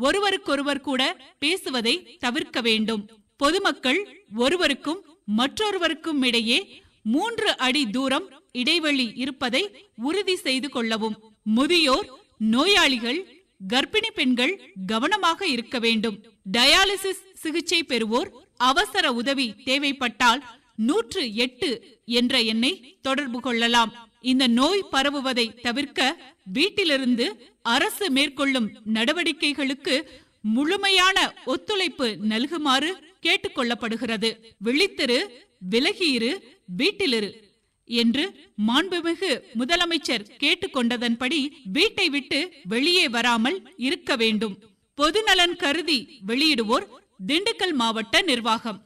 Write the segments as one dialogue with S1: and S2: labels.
S1: ஒருவருக்கொருவர் கூட பேசுவதை தவிர்க்க வேண்டும். பொதுமக்கள் ஒருவருக்கும் மற்றொருவருக்கும் இடையே 3 அடி தூரம் இடைவெளி இருப்பதை உறுதி செய்து கொள்ளவும். முதியோர், நோயாளிகள், கர்ப்பிணி பெண்கள் கவனமாக இருக்க வேண்டும். டயாலிசிஸ் சிகிச்சை பெறுவோர் அவசர உதவி தேவைப்பட்டால் 108 என்ற எண்ணை தொடர்பு கொள்ளலாம். இந்த நோய் பரவுவதை தவிர்க்க வீட்டிலிருந்து அரசு மேற்கொள்ளும் நடவடிக்கைகளுக்கு முழுமையான ஒத்துழைப்பு நல்குமாறு கேட்டுக்கொள்ளப்படுகிறது. விழித்திரு, விலகியிரு, வீட்டிலிரு என்று மாண்புமிகு முதலமைச்சர் கேட்டுக்கொண்டதன்படி வீட்டை விட்டு வெளியே வராமல் இருக்க வேண்டும். பொதுநலன் கருதி வெளியிடுவோர் திண்டுக்கல் மாவட்ட நிர்வாகம்.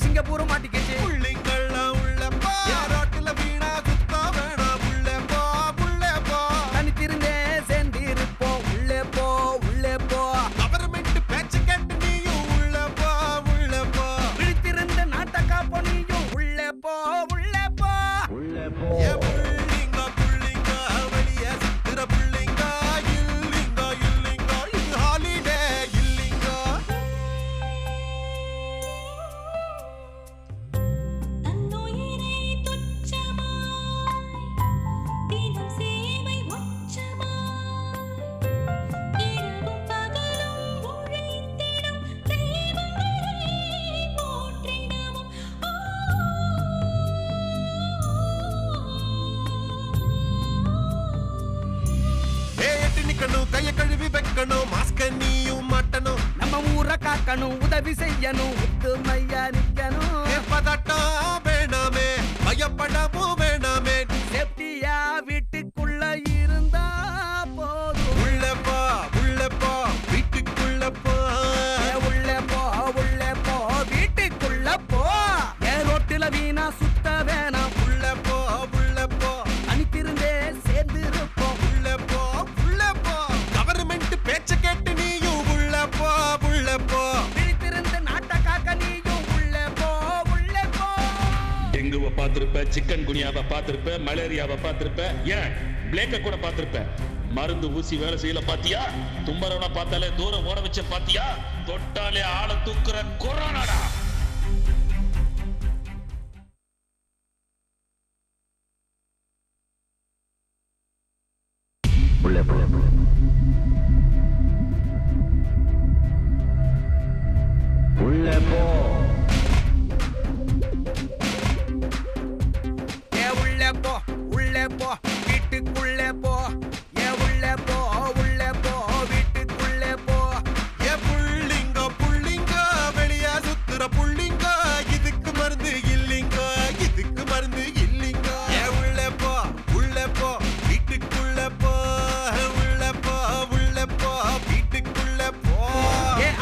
S2: சிங்கப்பூர் மாட்டிக்கிச்சு தனித்திருந்தே சேர்ந்திருப்போம். உள்ளே போ உள்ளே போ, கவர்மெண்ட் பேச்சு கேட்டு நீயும் உள்ளே போ உள்ளே போ, விழித்திருந்த நாட்டை காப்போ நீயும் உள்ளே போ உள்ளே போ உள்ளே போ. கைய கழுவி வைக்கணும், மாஸ்க நீயும் மாட்டணும், நம்ம ஊரை காக்கணும், உதவி செய்யணும், ஒத்துமையா நிக்கணும். பதட்டம் வேணாமே, பயப்படவும் வேணாமே, சேப்டியா வீட்டுக்குள்ள இருந்தா போதும். உள்ளே போ உள்ளே போ, வீட்டுக்குள்ள போ உள்ளே போ உள்ளே போ, வீட்டுக்குள்ள போ. ஏன் ரோட்டுல வீணா சுத்த வேணாம். உள்ளே போ உள்ளே போ, தனித்திருந்தே சேர்ந்து இருப்போம். உள்ளே போ உள்ளே போ, கவர்மெண்ட் பேச்ச கேட்டு நீயும் உள்ளே போ உள்ளே போ, விழித்திருந்த நாட்டை காக்க நீயும் உள்ளே போ உள்ளே போ.
S3: டெங்குவை பார்த்திருப்ப, சிக்கன் குனியாவை பார்த்திருப்ப, மலேரியாவை பார்த்திருப்ப, ஏன் பிளேக்க கூட பார்த்திருப்ப. மருந்து ஊசி வேலை செய்யல பாத்தியா? தும்பரவனை பார்த்தாலே தூரம் ஓட வச்ச பாத்தியா? தொட்டாலே ஆளை தூக்குற கொரோனாடா. உள்ளே போ உள்ளே போ,
S2: உள்ளே போ உள்ளே போ, வீட்டுக்குள்ளே போ. உள்ளே போ உள்ளே போ, வீட்டுக்குள்ளே போ. புள்ளிங்க புள்ளிங்க, வெளியா சுத்துற புள்ளிங்க, இதுக்கு மருந்து இல்லிங்க இதுக்கு மருந்து இல்லிங்க. உள்ளே போ உள்ளே போ, வீட்டுக்குள்ளே போ. உள்ளே போ உள்ளே போ, வீட்டுக்குள்ளே போ.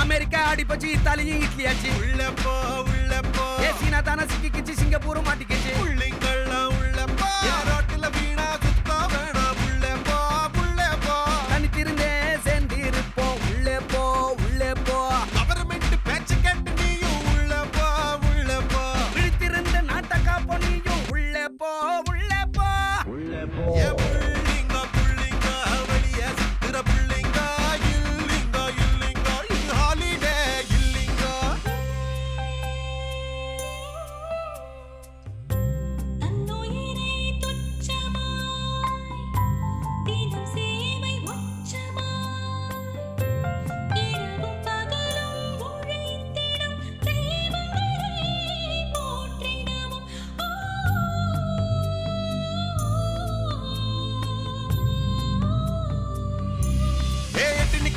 S2: அமெரிக்கா அடிப்பச்சு, இத்தாலியும் இட்லியாச்சு. உள்ளே போ உள்ளே போ, சீனா தானே சிக்கிக்கிச்சு, சிங்கப்பூர் மாட்டிக்கிச்சு. புள்ளிங்கெல்லாம் உள்ளே போ, ரோட்டுல வீணா சுத்த வேணாம். உள்ளே போ உள்ளே போ, தனித்திருந்தே சேர்ந்திருப்போம். உள்ளே போ உள்ளே போ, கவர்மெண்ட் பேச்சு கேட்டு நீயும் உள்ளே போ உள்ளே போ, விழித்திருந்த நாட்டை காப்போ நீயும் உள்ளே போ உள்ளே போ உள்ளே போ. புள்ளிங்க புள்ளிங்க, வெளியே சுத்துற புள்ளிங்க, இல்லிங்க இல்லிங்க, இது ஹாலிடே இல்லிங்க.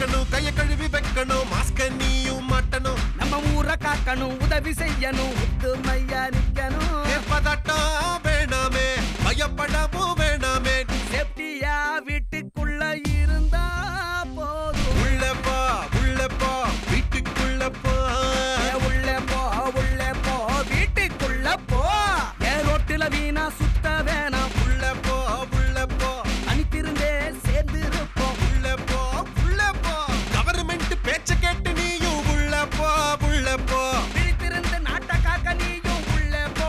S2: வைக்கணும், கைய கழுவி வைக்கணும், மாஸ்க நீயும் மாட்டணும்,
S4: நம்ம ஊரை காக்கணும், உதவி செய்யணும், ஒத்துமையா நிக்கணும்.
S2: பதட்டம் வேணாமே, பயப்படவும் வேணாமே,
S4: சேஃப்டியா வீட்டுக்குள்ள இருந்தா போதும்.
S2: உள்ளப்பா உள்ளப்பா வீட்டுக்குள்ள போ,
S4: உள்ளே போ வீட்டுக்குள்ள போ. ஏன் ரோட்டுல வீணா சுத்த வேணாம்,
S2: உள்ளப்போ உள்ளப்போ
S4: தனித்திருந்தே சேர்ந்து இருப்போம்.
S2: உள்ளப்போ கவர்மெண்ட் பேச்ச கேட்டு நீயும் உள்ளப்போ
S4: விழித்திருந்து நாட்டை காக்க நீயும் உள்ளே போ.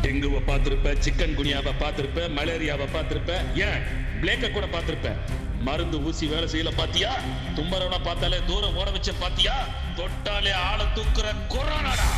S3: டெங்குவை பார்த்திருப்ப, சிக்கன் குனியாவை பார்த்திருப்ப, மலேரியாவை பார்த்திருப்ப, ஏன் பிளேக்க கூட பார்த்திருப்ப. மருந்து ஊசி வேலை செய்யல பாத்தியா? தும்பரவனை பார்த்தாலே தூரம் ஓட வச்ச பாத்தியா? தொட்டாலே ஆளை தூக்குற கொரோனாடா.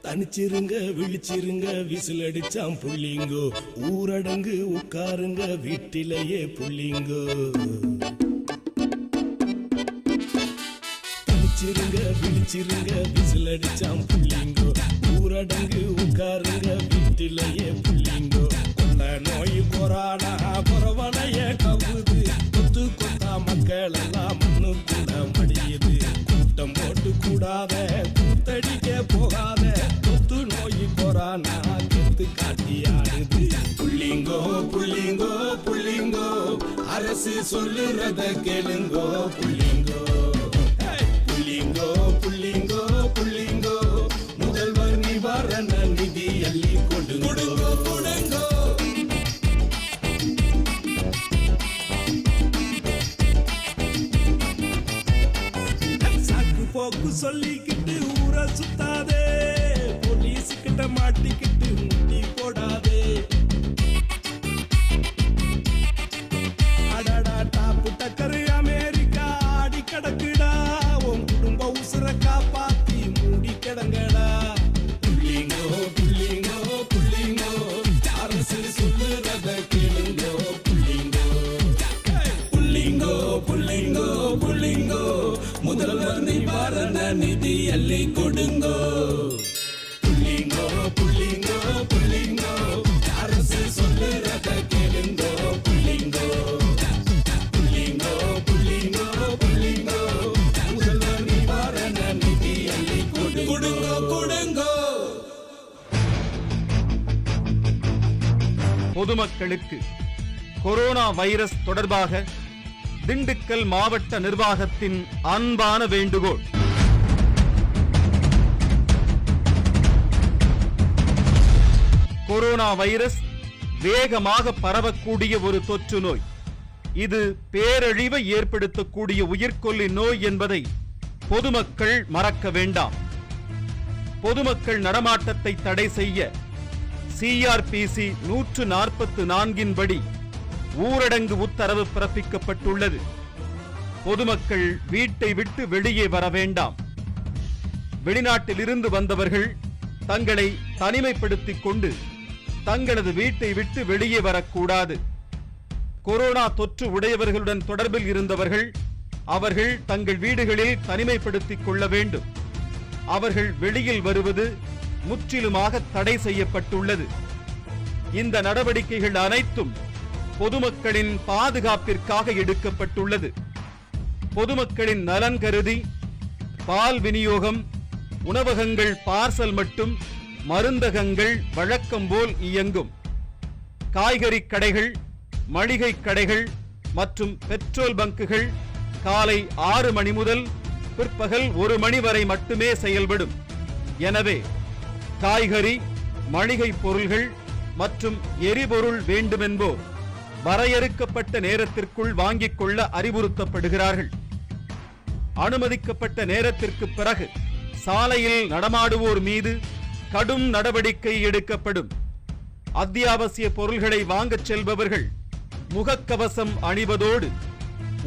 S5: தனிச்சிருங்க விழிச்சிருங்க விசில் அடிச்சாம் புள்ளிங்கோ, ஊரடங்கு உட்காருங்க வீட்டிலேயே புள்ளிங்கோ. தனிச்சிருங்க விழிச்சிருங்க விசில் அடிச்சாம் புள்ளிங்கோ, ஊரடங்கு உட்காருங்க வீட்டிலேயே புள்ளிங்கோ. கொள்ள நோய் கொரோனா பரவனைய கவுது, கொத்து கொத்தா மக்கள் எல்லாம் மண்ணுக்குள்ள மடியுது. கூட்டம் போட்டு கூடாத கூத்தடிக்க போகாத, கொத்து நோய் கொரோனா கெத்து காட்டியாடுது. புள்ளிங்கோ புள்ளிங்கோ புள்ளிங்கோ, அரசு சொல்லுறத கேளுங்கோ புள்ளிங்கோ. புள்ளிங்கோ புள்ளிங்கோ புள்ளிங்கோ, முதல்வர் நிவாரண நிதி அள்ளி கொடுங்கோ கொடுங்கோ. சாக்கு போக்கு சொல்லிக்கிட்டு ஊரை சுத்தாதே, போலீஸ் கிட்ட மாட்டிக்கிட்டு முட்டி போடாதே. அடடா டாப்பு டக்கரு அமெரிக்கா ஆடி கிடக்குடா, உன் குடும்ப உசுர காப்பாத்தி மூடி கிடங்கடா. புள்ளிங்கோ புள்ளிங்கோ புள்ளிங்கோ, அரசு சொல்லுறத கேளுங்கோ புள்ளிங்கோ. புள்ளிங்கோ புள்ளிங்கோ புள்ளிங்கோ, முதல்வர் நிவாரண நிதி அள்ளி கொடுங்கோ. புள்ளிங்கோ புள்ளிங்கோ புள்ளிங்கோ, அரசு சொல்லுறத கேளுங்கோ புள்ளிங்கோ. புள்ளிங்கோ புள்ளிங்கோ புள்ளிங்கோ, முதல்வர் நிவாரண நிதி அள்ளி கொடுங்கோ கொடுங்கோ.
S6: பொதுமக்களுக்கு கொரோனா வைரஸ் தொடர்பாக திண்டுக்கல் மாவட்ட நிர்வாகத்தின் அன்பான வேண்டுகோள். கொரோனா வைரஸ் வேகமாக பரவக்கூடிய ஒரு தொற்று நோய். இது பேரழிவை ஏற்படுத்தக்கூடிய உயிர்கொல்லி நோய் என்பதை பொதுமக்கள் மறக்க வேண்டாம். பொதுமக்கள் நடமாட்டத்தை தடை செய்ய சிஆர்பிசி 144 படி ஊரடங்கு உத்தரவு பிறப்பிக்கப்பட்டுள்ளது. பொதுமக்கள் வீட்டை விட்டு வெளியே வர வேண்டாம். வெளிநாட்டிலிருந்து வந்தவர்கள் தங்களை தனிமைப்படுத்திக் கொண்டு தங்களது வீட்டை விட்டு வெளியே வரக்கூடாது. கொரோனா தொற்று உடையவர்களுடன் தொடர்பில் இருந்தவர்கள் அவர்கள் தங்கள் வீடுகளில் தனிமைப்படுத்திக் கொள்ள வேண்டும். அவர்கள் வெளியில் வருவது முற்றிலுமாக தடை செய்யப்பட்டுள்ளது. இந்த நடவடிக்கைகள் அனைத்தும் பொதுமக்களின் பாதுகாப்பிற்காக எடுக்கப்பட்டுள்ளது. பொதுமக்களின் நலன் கருதி பால் விநியோகம், உணவகங்கள் பார்சல் மட்டும், மருந்தகங்கள் வழக்கம் போல் இயங்கும். காய்கறி கடைகள், மளிகை கடைகள் மற்றும் பெட்ரோல் பங்குகள் காலை 6 மணி முதல் பிற்பகல் 1 மணி வரை மட்டுமே செயல்படும். எனவே காய்கறி, மளிகை பொருள்கள் மற்றும் எரிபொருள் வேண்டுமென்போர் வரையறுக்கப்பட்ட நேரத்திற்குள் வாங்கிக் கொள்ள அறிவுறுத்தப்படுகிறார்கள். அனுமதிக்கப்பட்ட நேரத்திற்கு பிறகு சாலையில் நடமாடுவோர் மீது கடும் நடவடிக்கை எடுக்கப்படும். அத்தியாவசிய பொருள்களை வாங்கச் செல்பவர்கள் முகக்கவசம் அணிவதோடு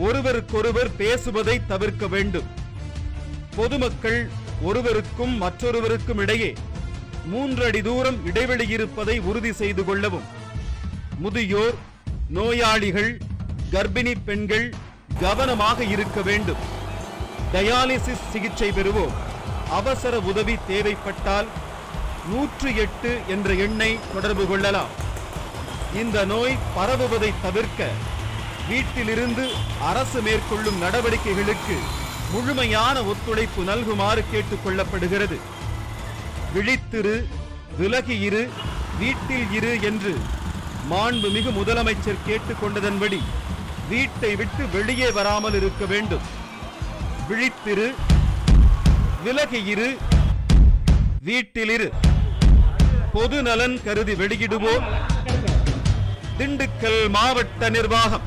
S6: ஒருவருக்கொருவர் பேசுவதை தவிர்க்க வேண்டும். பொதுமக்கள் ஒருவருக்கும் மற்றொருவருக்கும் இடையே 3 அடி தூரம் இடைவெளி இருப்பதை உறுதி செய்து கொள்ளவும். முதியோர், நோயாளிகள், கர்ப்பிணி பெண்கள் கவனமாக இருக்க வேண்டும். டயாலிசிஸ் சிகிச்சை பெறுவோர் அவசர உதவி தேவைப்பட்டால் 108 என்ற எண்ணை தொடர்பு கொள்ளலாம். இந்த நோய் பரவுவதை தவிர்க்க வீட்டிலிருந்து அரசு மேற்கொள்ளும் நடவடிக்கைகளுக்கு முழுமையான ஒத்துழைப்பு நல்குமாறு கேட்டுக் கொள்ளப்படுகிறது. விழித்திரு, விலகி இரு, வீட்டில் இரு என்று மாண்புமிகு முதலமைச்சர் கேட்டுக்கொண்டதன்படி வீட்டை விட்டு வெளியே வராமல் இருக்க வேண்டும். விழித்திரு, விலகி இரு, வீட்டிலிரு. பொது நலன் கருதி வெளியிடுவோர் திண்டுக்கல் மாவட்ட நிர்வாகம்.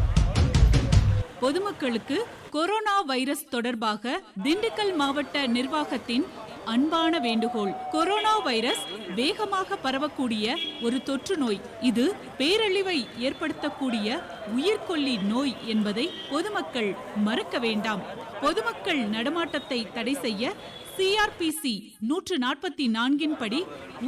S1: பொதுமக்களுக்கு கொரோனா வைரஸ் தொடர்பாக திண்டுக்கல் மாவட்ட நிர்வாகத்தின் அன்பான வேண்டுகோள். கொரோனா வைரஸ் வேகமாக பரவக்கூடிய ஒரு தொற்று நோய். இது பேரழிவை ஏற்படுத்தக்கூடிய உயிர்கொல்லி நோய் என்பதை பொதுமக்கள் மறக்க வேண்டாம். பொதுமக்கள் நடமாட்டத்தை தடை செய்ய CRPC 144 படி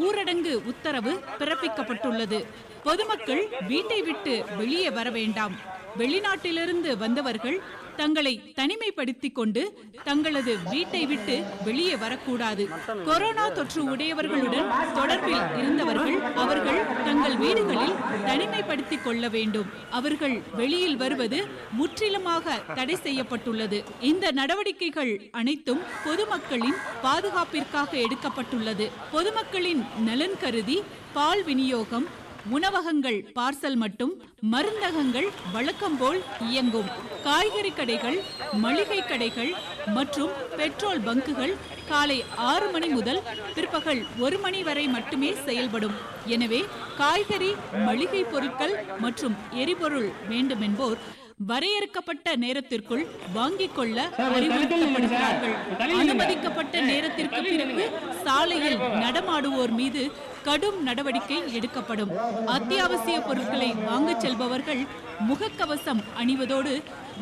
S1: ஊரடங்கு உத்தரவு பிறப்பிக்கப்பட்டுள்ளது. பொதுமக்கள் வீட்டை விட்டு வெளியே வர வேண்டாம். வெளிநாட்டிலிருந்து வந்தவர்கள் தங்களை தனிமைப்படுத்திக் கொண்டு தங்களது வீட்டை விட்டு வெளியே வரக்கூடாது. கொரோனா தொற்று உடையவர்களுடன் தொடர்பில் இருந்தவர்கள் அவர்கள் தங்கள் வீடுகளில் தனிமைப்படுத்திக் கொள்ள வேண்டும். அவர்கள் வெளியில் வருவது முற்றிலுமாக தடை செய்யப்பட்டுள்ளது. இந்த நடவடிக்கைகள் அனைத்தும் பொதுமக்களின் பாதுகாப்பிற்காக எடுக்கப்பட்டுள்ளது. பொதுமக்களின் நலன் கருதி பால் விநியோகம், உணவகங்கள் பார்சல் மட்டும், மருந்தகங்கள் வழக்கம் போல் இயங்கும். காய்கறி கடைகள், மளிகை கடைகள் மற்றும் பெட்ரோல் பங்குகள் காலை 6 மணி முதல் பிற்பகல் 1 மணி வரை மட்டுமே செயல்படும். எனவே காய்கறி, மளிகை பொருட்கள் மற்றும் எரிபொருள் வேண்டுமென்போர் வரையறுக்கப்பட்ட நேரத்திற்குள் வாங்கிக் கொள்ள அறிவுறுத்தப்படுகிறார்கள். அனுமதிக்கப்பட்ட நேரத்திற்கு பிறகு சாலையில் நடமாடுவோர் மீது கடும் நடவடிக்கை எடுக்கப்படும். அத்தியாவசிய பொருட்களை வாங்கச் செல்பவர்கள் முகக்கவசம் அணிவதோடு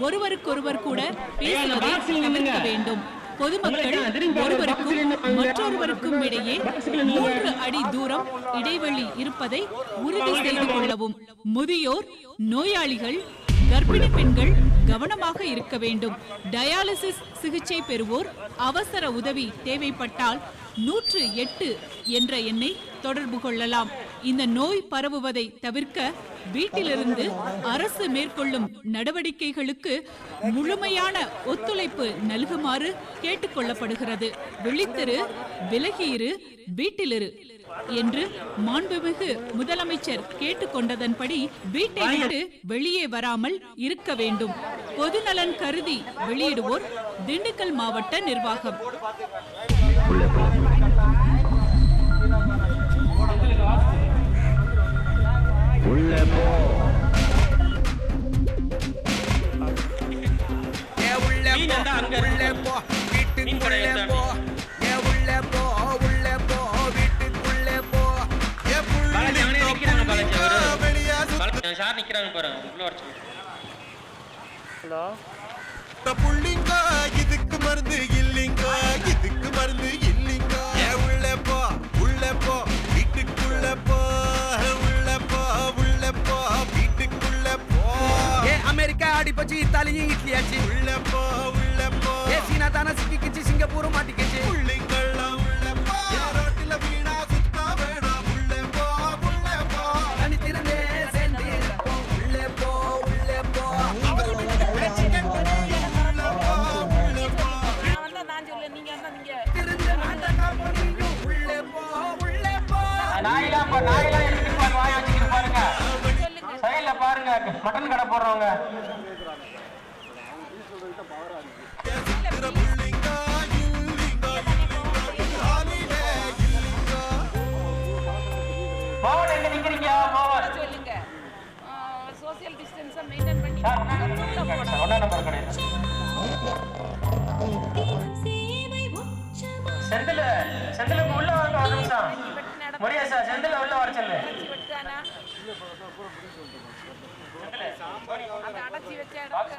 S1: ஒருவருக்கொருவர் கூட பேசுவதை தவிர்க்க வேண்டும். பொதுமக்கள் ஒருவருக்கும் மற்றொருவருக்கும் இடையே 3 அடி தூரம் இடைவெளி இருப்பதை உறுதி செய்து கொள்ளவும். முதியோர், நோயாளிகள், கர்ப்பிணி பெண்கள் கவனமாக இருக்க வேண்டும். டயாலிசிஸ் சிகிச்சை பெறுவோர் அவசர உதவி தேவைப்பட்டால் 108 என்ற எண்ணை தொடர்பு கொள்ளலாம். இந்த நோய் பரவுவதை தவிர்க்க வீட்டிலிருந்து அரசு மேற்கொள்ளும் நடவடிக்கைகளுக்கு முழுமையான ஒத்துழைப்பு நல்குமாறு கேட்டுக்கொள்ளப்படுகிறது. விழித்திரு, விலகியிரு, வீட்டிலிரு என்று மாண்புமிகு முதலமைச்சர் கேட்டுக்கொண்டதன்படி வீட்டை விட்டு வெளியே வராமல் இருக்க வேண்டும். பொதுநலன் கருதி வெளியிடுவோர் திண்டுக்கல் மாவட்ட நிர்வாகம்.
S2: உள்ளே போ, வீட்டுக்குள்ளே போ. உள்ளே போ, உள்ளே போ, வீட்டுக்குள்ளே போ. புள்ளிங்க இதுக்கு மருந்து இல்லைங்க, இதுக்கு மருந்து இல்லைங்க. உள்ளே போ, உள்ளே போ, வீட்டுக்குள்ளே போ. உள்ளே போ, உள்ளே போ, வீட்டுக்குள்ளே போ.
S4: அமெரிக்கா அடிப்பச்சு, இத்தாலியும் இட்லி ஆச்சு.
S2: உள்ளே போ, உள்ளே போ.
S4: சீனா தானே சிக்கிக்கிச்சு, சிங்கப்பூர் மாட்டிக்கிச்சு.
S2: புள்ளிங்கெல்லாம் உள்ளே போ. ரோட்டில வீணா சுத்தா வேணாம். உள்ளே போ, உள்ளே போ.
S4: தனித்திருந்தே சேர்ந்து உள்ளே போ, உள்ளே போ.
S7: மட்டன் கடை போடுறவங்க எங்க நிக்கிறீங்க?
S8: சோசியல் டிஸ்டன்ஸ் மெயின்டைன் பண்ணி
S7: ஒண்ணா நம்பர் கடை செந்திலுக்கு உள்ள வாங்க. ஒரு நிமிஷம் முடியா சார், செந்தில உள்ள வர சொல்லு.
S8: அடைச்சி வச்ச இடம்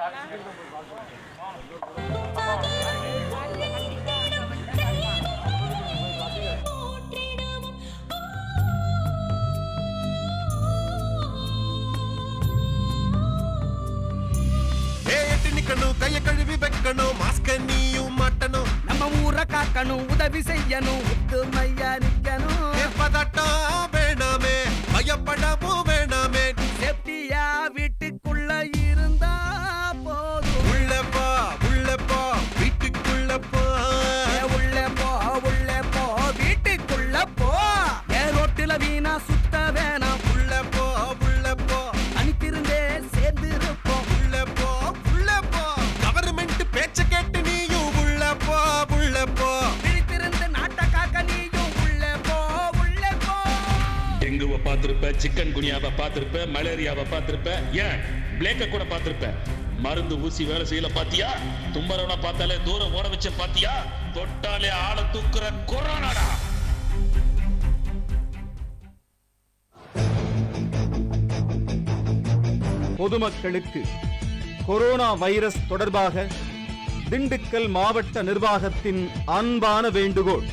S2: கைய கழுவி வைக்கணும் மாஸ்க நீயும் மாட்டணும்
S4: நம்ம ஊரை காக்கணும் உதவி செய்யணும் ஒத்துமையா நிக்கணும்
S2: பதட்டம் வேணாமே பயப்படவும் வேணாமே
S4: சேஃப்டியா வீட்டுக்குள்ள இருந்தா போதும்
S2: உள்ள போ வீட்டுக்குள்ள போ
S4: உள்ள போ வீட்டுக்குள்ள போ ரோட்டுல வீணா சுத்த வேணாம்
S2: உள்ள போ
S4: அனுப்பிருந்தே சேர்ந்து இருப்போம்
S2: உள்ள போ கவர்மெண்ட் பேச்ச கேட்டு நீயும் உள்ள போ
S4: விழித்திருந்து நாட்டை காக்க நீயும் உள்ள போ
S3: டெங்குவை பார்த்திருப்ப சிக்கன் குனியாவை பார்த்திருப்ப மலேரியாவை பார்த்திருப்ப ஏன் பிளேக்க கூட பார்த்திருப்ப மருந்து ஊசி வேலை செய்யல பாத்தியா தும்பரவனா பார்த்தாலே தூரம் ஓட வச்ச பாத்தியா தொட்டாலே ஆள தூக்குற கொரோனாடா.
S6: பொதுமக்களுக்கு கொரோனா வைரஸ் தொடர்பாக திண்டுக்கல் மாவட்ட நிர்வாகத்தின் அன்பான வேண்டுகோள்.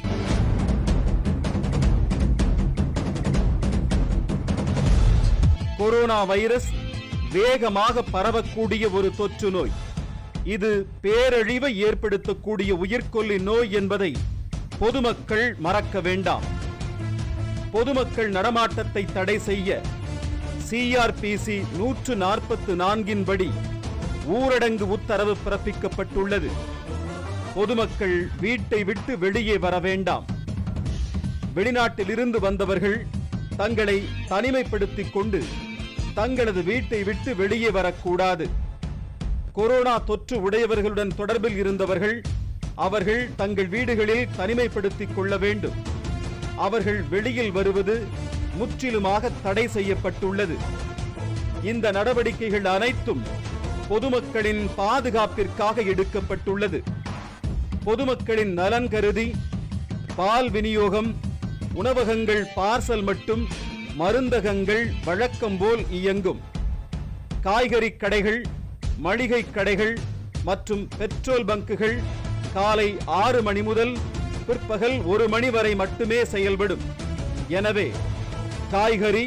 S6: கொரோனா வைரஸ் வேகமாக பரவக்கூடிய ஒரு தொற்று நோய். இது பேரழிவை ஏற்படுத்தக்கூடிய உயிர்கொல்லி நோய் என்பதை பொதுமக்கள் மறக்க வேண்டாம். பொதுமக்கள் நடமாட்டத்தை தடை செய்ய CRPC 144 படி ஊரடங்கு உத்தரவு பிறப்பிக்கப்பட்டுள்ளது. பொதுமக்கள் வீட்டை விட்டு வெளியே வர வேண்டாம். வெளிநாட்டிலிருந்து வந்தவர்கள் தங்களை தனிமைப்படுத்திக் கொண்டு தங்களது வீட்டை விட்டு வெளியே வரக்கூடாது. கொரோனா தொற்று உடையவர்களுடன் தொடர்பில் இருந்தவர்கள் அவர்கள் தங்கள் வீடுகளில் தனிமைப்படுத்திக் கொள்ள வேண்டும். அவர்கள் வெளியில் வருவது முற்றிலுமாக தடை செய்யப்பட்டுள்ளது. இந்த நடவடிக்கைகள் அனைத்தும் பொதுமக்களின் பாதுகாப்பிற்காக எடுக்கப்பட்டுள்ளது. பொதுமக்களின் நலன் கருதி பால் விநியோகம், உணவகங்கள் பார்சல் மற்றும் மருந்தகங்கள் வழக்கம் போல் இயங்கும். காய்கறி கடைகள், மளிகை கடைகள் மற்றும் பெட்ரோல் பங்குகள் காலை 6 மணி முதல் பிற்பகல் 1 மணி வரை மட்டுமே செயல்படும். எனவே காய்கறி,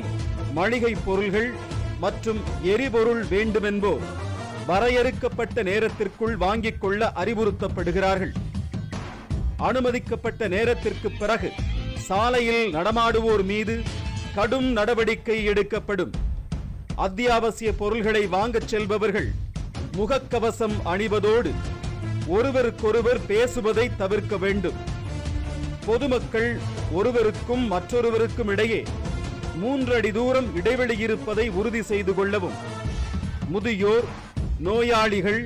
S6: மளிகை பொருள்கள் மற்றும் எரிபொருள் வேண்டுமென்போர் வரையறுக்கப்பட்ட நேரத்திற்குள் வாங்கிக் கொள்ள அறிவுறுத்தப்படுகிறார்கள். அனுமதிக்கப்பட்ட நேரத்திற்கு பிறகு சாலையில் நடமாடுவோர் மீது கடும் நடவடிக்கை எடுக்கப்படும். அத்தியாவசிய பொருள்களை வாங்கச் செல்பவர்கள் முகக்கவசம் அணிவதோடு ஒருவருக்கொருவர் பேசுவதை தவிர்க்க வேண்டும். பொதுமக்கள் ஒருவருக்கும் மற்றொருவருக்கும் இடையே 3 அடி தூரம் இடைவெளி இருப்பதை உறுதி செய்து கொள்ளவும். முதியோர், நோயாளிகள்,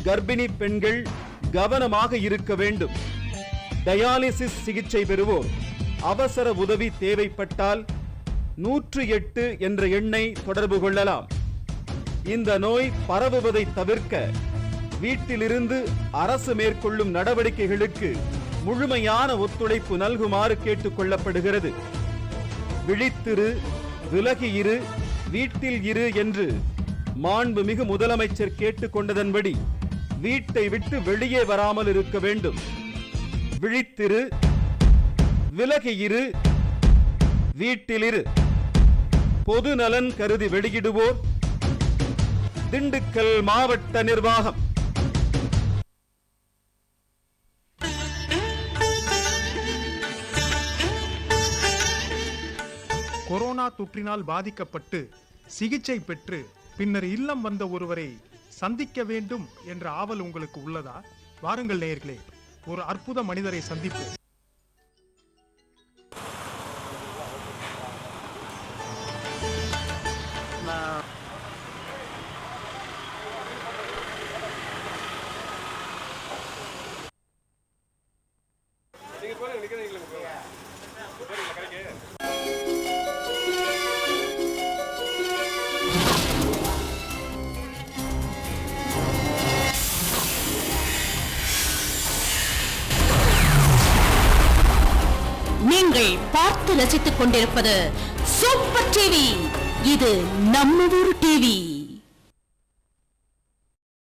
S6: கர்ப்பிணி பெண்கள் கவனமாக இருக்க வேண்டும். டயாலிசிஸ் சிகிச்சை பெறுவோர் அவசர உதவி தேவைப்பட்டால் 108 என்ற எண்ணை தொடர்பு கொள்ளலாம். இந்த நோய் பரவுவதை தவிர்க்க வீட்டிலிருந்து அரசு மேற்கொள்ளும் நடவடிக்கைகளுக்கு முழுமையான ஒத்துழைப்பு நல்குமாறு கேட்டுக் கொள்ளப்படுகிறது. விழித்திரு, விலகி இரு, வீட்டில் இரு என்று மாண்புமிகு முதலமைச்சர் கேட்டுக்கொண்டதன்படி வீட்டை விட்டு வெளியே வராமல் இருக்க வேண்டும். விழித்திரு, விலகி இரு, வீட்டிலிரு. பொது நலன் கருதி வெளியிடுவோர் திண்டுக்கல் மாவட்ட நிர்வாகம்.
S9: கொரோனா தொற்றினால் பாதிக்கப்பட்டு சிகிச்சை பெற்று பின்னர் இல்லம் வந்த ஒருவரை சந்திக்க வேண்டும் என்ற ஆவல் உங்களுக்கு உள்ளதா? வாருங்கள் நேயர்களே, ஒரு அற்புத மனிதரை சந்திப்போம்.
S10: நீங்கள் பார்த்து ரசித்துக் கொண்டிருப்பது சூப்பர் டிவி. இது நம்ம ஊர் டிவி.